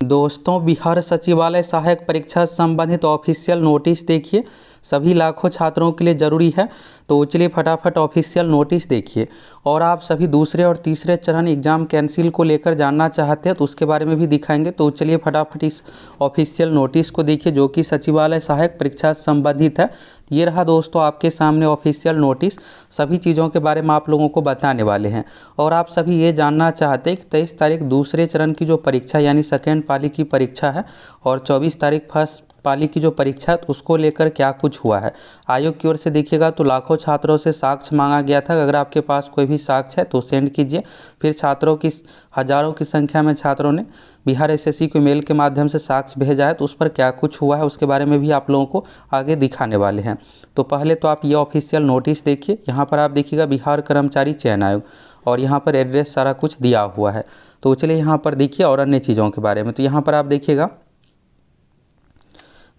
दोस्तों, बिहार सचिवालय सहायक परीक्षा संबंधित ऑफिशियल नोटिस देखिए, सभी लाखों छात्रों के लिए ज़रूरी है। तो चलिए फटाफट ऑफिशियल नोटिस देखिए। और आप सभी दूसरे और तीसरे चरण एग्ज़ाम कैंसिल को लेकर जानना चाहते हैं तो उसके बारे में भी दिखाएंगे। तो चलिए फटाफट इस ऑफिशियल नोटिस को देखिए जो कि सचिवालय सहायक परीक्षा संबंधित है। ये रहा दोस्तों आपके सामने ऑफिशियल नोटिस, सभी चीज़ों के बारे में आप लोगों को बताने वाले हैं। और आप सभी ये जानना चाहते हैं कि 23 तारीख दूसरे चरण की जो परीक्षा यानी सेकेंड पाली की परीक्षा है और 24 तारीख फर्स्ट पाली की जो परीक्षा है उसको लेकर क्या कुछ हुआ है। आयोग की ओर से देखिएगा तो लाखों छात्रों से साक्ष्य मांगा गया था। अगर आपके पास कोई भी साक्ष्य है तो सेंड कीजिए। फिर छात्रों की हज़ारों की संख्या में छात्रों ने बिहार एसएससी को मेल के माध्यम से साक्ष्य भेजा है, तो उस पर क्या कुछ हुआ है उसके बारे में भी आप लोगों को आगे दिखाने वाले हैं। तो पहले तो आप ये ऑफिशियल नोटिस देखिए। यहाँ पर आप देखिएगा बिहार कर्मचारी चयन आयोग और यहाँ पर एड्रेस सारा कुछ दिया हुआ है। तो चलिए यहाँ पर देखिए और अन्य चीज़ों के बारे में। तो यहाँ पर आप देखिएगा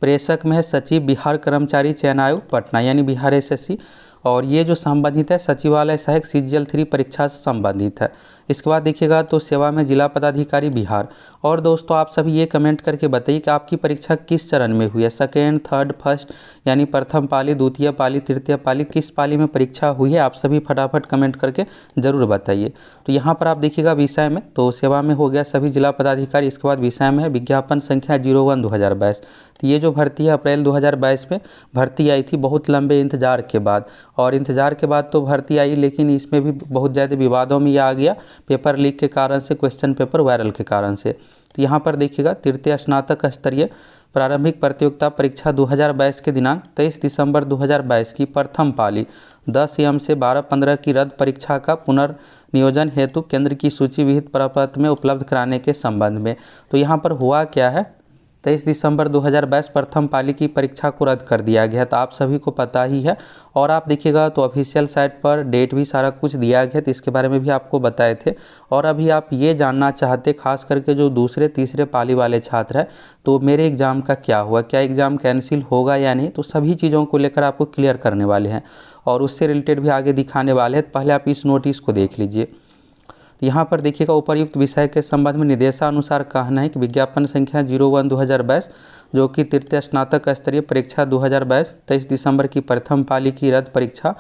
प्रेषक में है सचिव बिहार कर्मचारी चयन आयोग पटना यानी बिहार एसएससी, और ये जो संबंधित है सचिवालय सहायक सीजीएल 3 परीक्षा से संबंधित है। इसके बाद देखिएगा तो सेवा में जिला पदाधिकारी बिहार। और दोस्तों आप सभी ये कमेंट करके बताइए कि आपकी परीक्षा किस चरण में हुई है, सेकेंड, थर्ड, फर्स्ट यानी प्रथम पाली, द्वितीय पाली, तृतीय पाली, किस पाली में परीक्षा हुई है, आप सभी फटाफट कमेंट करके ज़रूर बताइए। तो यहाँ पर आप देखिएगा विषय में तो सेवा में हो गया सभी जिला पदाधिकारी। इसके बाद विषय में है विज्ञापन संख्या 01/2022। तो ये जो भर्ती है अप्रैल 2022 में भर्ती आई थी, बहुत लंबे इंतजार के बाद। और इंतज़ार के बाद तो भर्ती आई, लेकिन इसमें भी बहुत ज़्यादा विवादों में ये आ गया पेपर लीक के कारण से, क्वेश्चन पेपर वायरल के कारण से। तो यहाँ पर देखिएगा तृतीय स्नातक स्तरीय प्रारंभिक प्रतियोगिता परीक्षा 2022 के दिनांक 23 दिसंबर 2022 की प्रथम पाली 10 AM से 12-15 की रद्द परीक्षा का पुनर्नियोजन हेतु केंद्र की सूची विहित प्रपत्र में उपलब्ध कराने के संबंध में। तो यहाँ पर हुआ क्या है, 23 दिसंबर 2022 प्रथम पाली की परीक्षा को रद्द कर दिया गया। तो आप सभी को पता ही है। और आप देखिएगा तो ऑफिशियल साइट पर डेट भी सारा कुछ दिया गया, तो इसके बारे में भी आपको बताए थे। और अभी आप ये जानना चाहते खास करके जो दूसरे तीसरे पाली वाले छात्र हैं, तो मेरे एग्ज़ाम का क्या हुआ, क्या एग्ज़ाम कैंसिल होगा या नहीं, तो सभी चीज़ों को लेकर आपको क्लियर करने वाले हैं और उससे रिलेटेड भी आगे दिखाने वाले हैं। पहले आप इस नोटिस को देख लीजिए। तो यहाँ पर देखिएगा उपर्युक्त विषय के संबंध में निर्देशानुसार कहना है कि विज्ञापन संख्या 01/2022 जो कि तृतीय स्नातक स्तरीय परीक्षा 2022 23 दिसंबर की प्रथम पाली की रद्द परीक्षा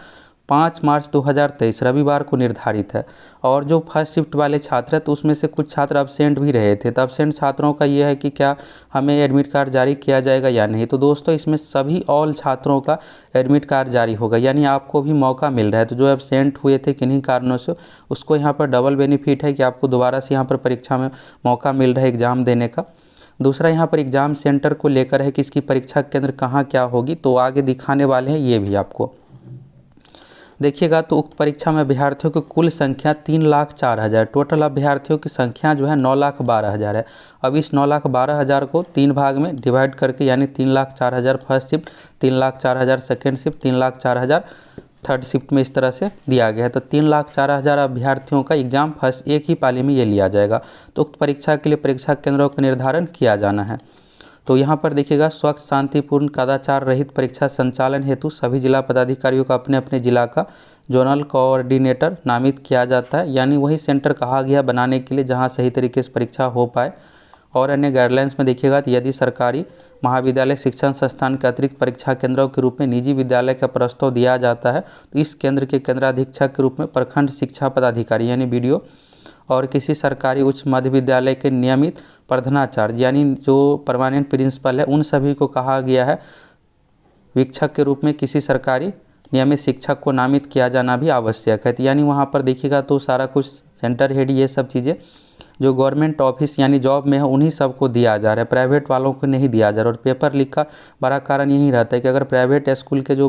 5 मार्च 2023 रविवार को निर्धारित है। और जो फर्स्ट शिफ्ट वाले छात्र हैं तो उसमें से कुछ छात्र अब्सेंट भी रहे थे। तो अब्सेंट छात्रों का ये है कि क्या हमें एडमिट कार्ड जारी किया जाएगा या नहीं। तो दोस्तों इसमें सभी ऑल छात्रों का एडमिट कार्ड जारी होगा, यानी आपको भी मौका मिल रहा है। तो जो एब्सेंट हुए थे किन्हीं कारणों से, उसको यहाँ पर डबल बेनिफिट है कि आपको दोबारा से यहाँ पर परीक्षा में मौका मिल रहा है एग्ज़ाम देने का। दूसरा यहाँ पर एग्ज़ाम सेंटर को लेकर है कि इसकी परीक्षा केंद्र कहाँ क्या होगी, तो आगे दिखाने वाले हैं ये भी आपको। देखिएगा तो उक्त परीक्षा में अभ्यर्थियों की कुल संख्या 3,04,000, टोटल अभ्यर्थियों की संख्या जो है 9,12,000 है। अब इस 9,12,000 को 3 भाग में डिवाइड करके यानी 3,04,000 first shift, 3,04,000 second shift, 3,04,000 third shift में इस तरह से दिया गया है। तो 3,04,000 अभ्यर्थियों का एग्ज़ाम फर्स्ट एक ही पाली में ये लिया जाएगा। तो उक्त परीक्षा के लिए परीक्षा केंद्रों का निर्धारण किया जाना है। तो यहाँ पर देखिएगा स्वच्छ, शांतिपूर्ण, कदाचार रहित परीक्षा संचालन हेतु सभी जिला पदाधिकारियों का अपने अपने जिला का जोनल कोऑर्डिनेटर नामित किया जाता है, यानी वही सेंटर कहा गया बनाने के लिए जहाँ सही तरीके से परीक्षा हो पाए। और अन्य गाइडलाइंस में देखिएगा तो यदि सरकारी महाविद्यालय शिक्षण संस्थान के अतिरिक्त परीक्षा केंद्रों के रूप में निजी विद्यालय का प्रस्ताव दिया जाता है तो इस केंद्र के केंद्राधीक्षक के रूप में प्रखंड शिक्षा पदाधिकारी यानी BDO और किसी सरकारी उच्च मध्य विद्यालय के नियमित प्रधानाचार्य यानी जो परमानेंट प्रिंसिपल है उन सभी को कहा गया है वीक्षक के रूप में किसी सरकारी नियमित शिक्षक को नामित किया जाना भी आवश्यक है। तो यानी वहाँ पर देखिएगा तो सारा कुछ सेंटर हेड ये सब चीज़ें जो गवर्नमेंट ऑफिस यानी जॉब में है उन्हीं सबको दिया जा रहा है, प्राइवेट वालों को नहीं दिया जा रहा। और पेपर लीक का बड़ा कारण यही रहता है कि अगर प्राइवेट स्कूल के जो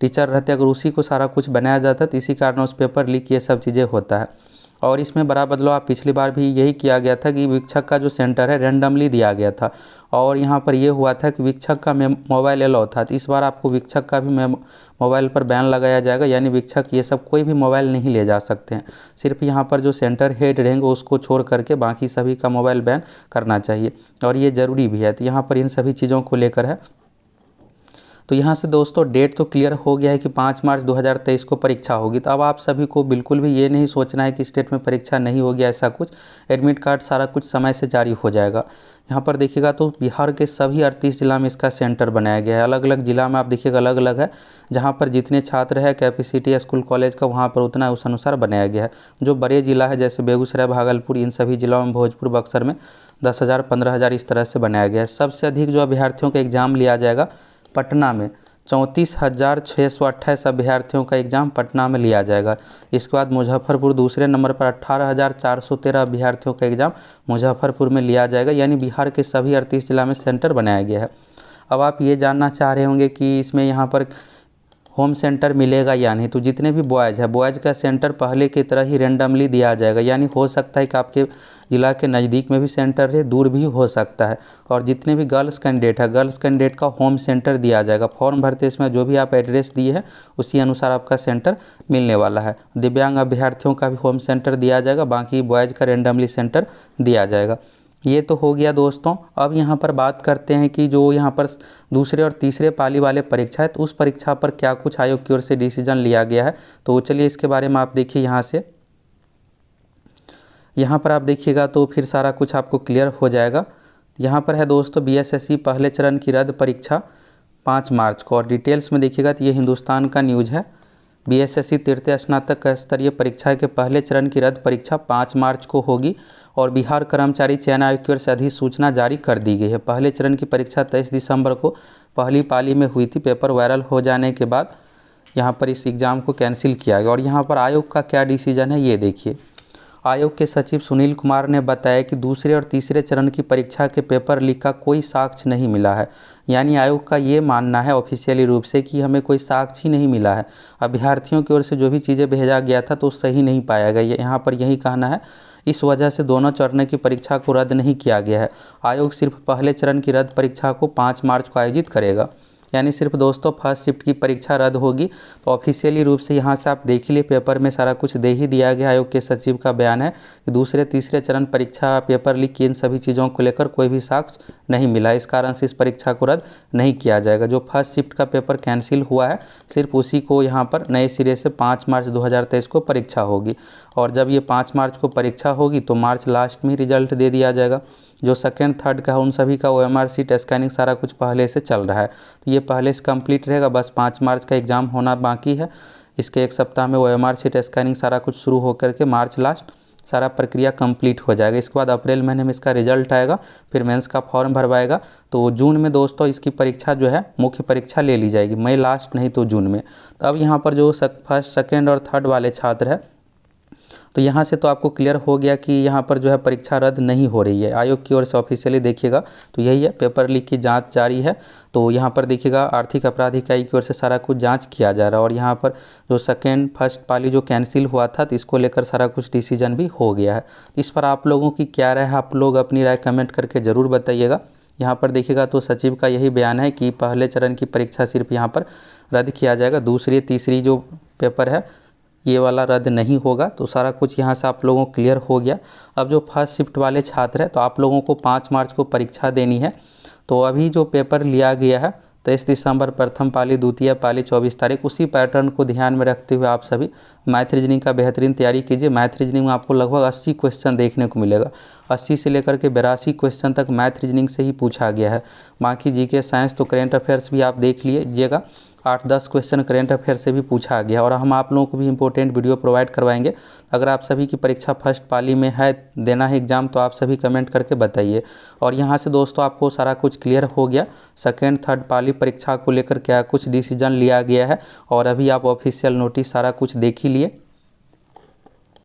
टीचर रहते हैं अगर उसी को सारा कुछ बनाया जाता है तो इसी कारण उस पेपर लीक ये सब चीज़ें होता है। और इसमें बड़ा बदलाव पिछली बार भी यही किया गया था कि वीक्षक का जो सेंटर है रैंडमली दिया गया था और यहाँ पर ये हुआ था कि वीक्षक का मोबाइल अलाउ था। तो इस बार आपको वीक्षक का भी मोबाइल पर बैन लगाया जाएगा, यानी वीक्षक ये सब कोई भी मोबाइल नहीं ले जा सकते हैं। सिर्फ यहाँ पर जो सेंटर हेड रहेंगे उसको छोड़ करके बाकी सभी का मोबाइल बैन करना चाहिए और ये ज़रूरी भी है। तो यहाँ पर इन सभी चीज़ों को लेकर है। तो यहाँ से दोस्तों डेट तो क्लियर हो गया है कि 5 मार्च 2023 को परीक्षा होगी। तो अब आप सभी को बिल्कुल भी ये नहीं सोचना है कि इस डेट में परीक्षा नहीं होगी, ऐसा कुछ। एडमिट कार्ड सारा कुछ समय से जारी हो जाएगा। यहाँ पर देखिएगा तो बिहार के सभी 38 जिला में इसका सेंटर बनाया गया है। अलग अलग जिला में आप देखिएगा अलग अलग है, जहाँ पर जितने छात्र है कैपेसिटी स्कूल कॉलेज का वहाँ पर उतना उस अनुसार बनाया गया है। जो बड़े जिला है जैसे बेगूसराय, भागलपुर, इन सभी जिलों में, भोजपुर, बक्सर में 10,000 15,000 इस तरह से बनाया गया है। सबसे अधिक जो अभ्यर्थियों का एग्ज़ाम लिया जाएगा पटना में, 34,628 अभ्यर्थियों का एग्ज़ाम पटना में लिया जाएगा। इसके बाद मुजफ्फरपुर दूसरे नंबर पर 18,413 अभ्यर्थियों का एग्ज़ाम मुजफ्फरपुर में लिया जाएगा। यानी बिहार के सभी 38 जिला में सेंटर बनाया गया है। अब आप ये जानना चाह रहे होंगे कि इसमें यहाँ पर होम सेंटर मिलेगा या नहीं। तो जितने भी बॉयज़ है, बॉयज़ का सेंटर पहले की तरह ही रैंडमली दिया जाएगा। यानी हो सकता है कि आपके ज़िला के नज़दीक में भी सेंटर रहे, दूर भी हो सकता है। और जितने भी गर्ल्स कैंडिडेट है, गर्ल्स कैंडिडेट का होम सेंटर दिया जाएगा। फॉर्म भरते इसमें जो भी आप एड्रेस दिए हैं उसी अनुसार आपका सेंटर मिलने वाला है। दिव्यांग अभ्यर्थियों का भी होम सेंटर दिया जाएगा, बाकी बॉयज़ का रैंडमली सेंटर दिया जाएगा। ये तो हो गया दोस्तों। अब यहाँ पर बात करते हैं कि जो यहाँ पर दूसरे और तीसरे पाली वाले परीक्षा है, तो उस परीक्षा पर क्या कुछ आयोग की ओर से डिसीजन लिया गया है। तो चलिए इसके बारे में आप देखिए। यहाँ पर आप देखिएगा तो फिर सारा कुछ आपको क्लियर हो जाएगा। यहाँ पर है दोस्तों BSSC पहले चरण की रद्द परीक्षा 5 मार्च को, और डिटेल्स में देखिएगा तो ये हिंदुस्तान का न्यूज़ है। BSSC तृतीय स्नातक स्तरीय परीक्षा के पहले चरण की रद्द परीक्षा 5 मार्च को होगी, और बिहार कर्मचारी चयन आयोग की ओर से अधिसूचना जारी कर दी गई है। पहले चरण की परीक्षा 23 दिसंबर को पहली पाली में हुई थी। पेपर वायरल हो जाने के बाद यहाँ पर इस एग्ज़ाम को कैंसिल किया गया। और यहाँ पर आयोग का क्या डिसीजन है ये देखिए। आयोग के सचिव सुनील कुमार ने बताया कि दूसरे और तीसरे चरण की परीक्षा के पेपर लीक का कोई साक्ष्य नहीं मिला है। यानी आयोग का ये मानना है ऑफिशियली रूप से कि हमें कोई साक्ष्य नहीं मिला है। अभ्यर्थियों की ओर से जो भी चीज़ें भेजा गया था तो सही नहीं पाया गया, यहाँ पर यही कहना है। इस वजह से दोनों चरण की परीक्षा को रद्द नहीं किया गया है। आयोग सिर्फ पहले चरण की रद्द परीक्षा को 5 मार्च को आयोजित करेगा। यानी सिर्फ दोस्तों फर्स्ट शिफ्ट की परीक्षा रद्द होगी। तो ऑफिशियली रूप से यहाँ से आप देख लिए, पेपर में सारा कुछ दे ही दिया गया। आयोग के सचिव का बयान है कि दूसरे तीसरे चरण परीक्षा पेपर लीक की इन सभी चीज़ों को लेकर कोई भी साक्ष्य नहीं मिला, इस कारण से इस परीक्षा को रद्द नहीं किया जाएगा। जो फर्स्ट शिफ्ट का पेपर कैंसिल हुआ है सिर्फ उसी को यहाँ पर नए सिरे से 5 मार्च 2023 को परीक्षा होगी। और जब ये 5 मार्च को परीक्षा होगी तो मार्च लास्ट में रिजल्ट दे दिया जाएगा। जो सेकेंड थर्ड का उन सभी का OMR शीट स्कैनिंग सारा कुछ पहले से चल रहा है, तो ये पहले से कंप्लीट रहेगा। बस 5 मार्च का एग्ज़ाम होना बाकी है। इसके एक सप्ताह में OMR शीट स्कैनिंग सारा कुछ शुरू होकर के मार्च लास्ट सारा प्रक्रिया कंप्लीट हो जाएगा। इसके बाद अप्रैल महीने में इसका रिजल्ट आएगा, फिर मेंस का फॉर्म भरवाएगा। तो जून में दोस्तों इसकी परीक्षा जो है मुख्य परीक्षा ले ली जाएगी, मई लास्ट नहीं तो जून में। तो अब यहाँ पर जो फर्स्ट सेकेंड और थर्ड वाले छात्र हैं, तो यहाँ से तो आपको क्लियर हो गया कि यहाँ पर जो है परीक्षा रद्द नहीं हो रही है। आयोग की ओर से ऑफिशियली देखिएगा तो यही है, पेपर लीक की जांच जारी है। तो यहाँ पर देखिएगा आर्थिक अपराध इकाई की ओर से सारा कुछ जांच किया जा रहा है। और यहाँ पर जो सेकेंड फर्स्ट पाली जो कैंसिल हुआ था तो इसको लेकर सारा कुछ डिसीजन भी हो गया है। इस पर आप लोगों की क्या राय है, आप लोग अपनी राय कमेंट करके ज़रूर बताइएगा। यहाँ पर देखिएगा तो सचिव का यही बयान है कि पहले चरण की परीक्षा सिर्फ यहाँ पर रद्द किया जाएगा, दूसरी तीसरी जो पेपर है ये वाला रद्द नहीं होगा। तो सारा कुछ यहाँ से आप लोगों को क्लियर हो गया। अब जो फर्स्ट शिफ्ट वाले छात्र हैं तो आप लोगों को 5 मार्च को परीक्षा देनी है। तो अभी जो पेपर लिया गया है 23 दिसंबर प्रथम पाली, द्वितीय पाली 24 तारीख, उसी पैटर्न को ध्यान में रखते हुए आप सभी मैथ रीजनिंग का बेहतरीन तैयारी कीजिए। मैथ रीजनिंग में आपको लगभग 80 क्वेश्चन देखने को मिलेगा। 80 से लेकर के 82 क्वेश्चन तक मैथ रीजनिंग से ही पूछा गया है। बाकी जीके साइंस तो करेंट अफेयर्स भी आप देख लीजिएगा, 8-10 क्वेश्चन करेंट अफेयर से भी पूछा गया। और हम आप लोगों को भी इंपॉर्टेंट वीडियो प्रोवाइड करवाएंगे। अगर आप सभी की परीक्षा फर्स्ट पाली में है, देना है एग्ज़ाम, तो आप सभी कमेंट करके बताइए। और यहाँ से दोस्तों आपको सारा कुछ क्लियर हो गया, सेकेंड थर्ड पाली परीक्षा को लेकर क्या कुछ डिसीजन लिया गया है। और अभी आप ऑफिशियल नोटिस सारा कुछ देख ही लिए।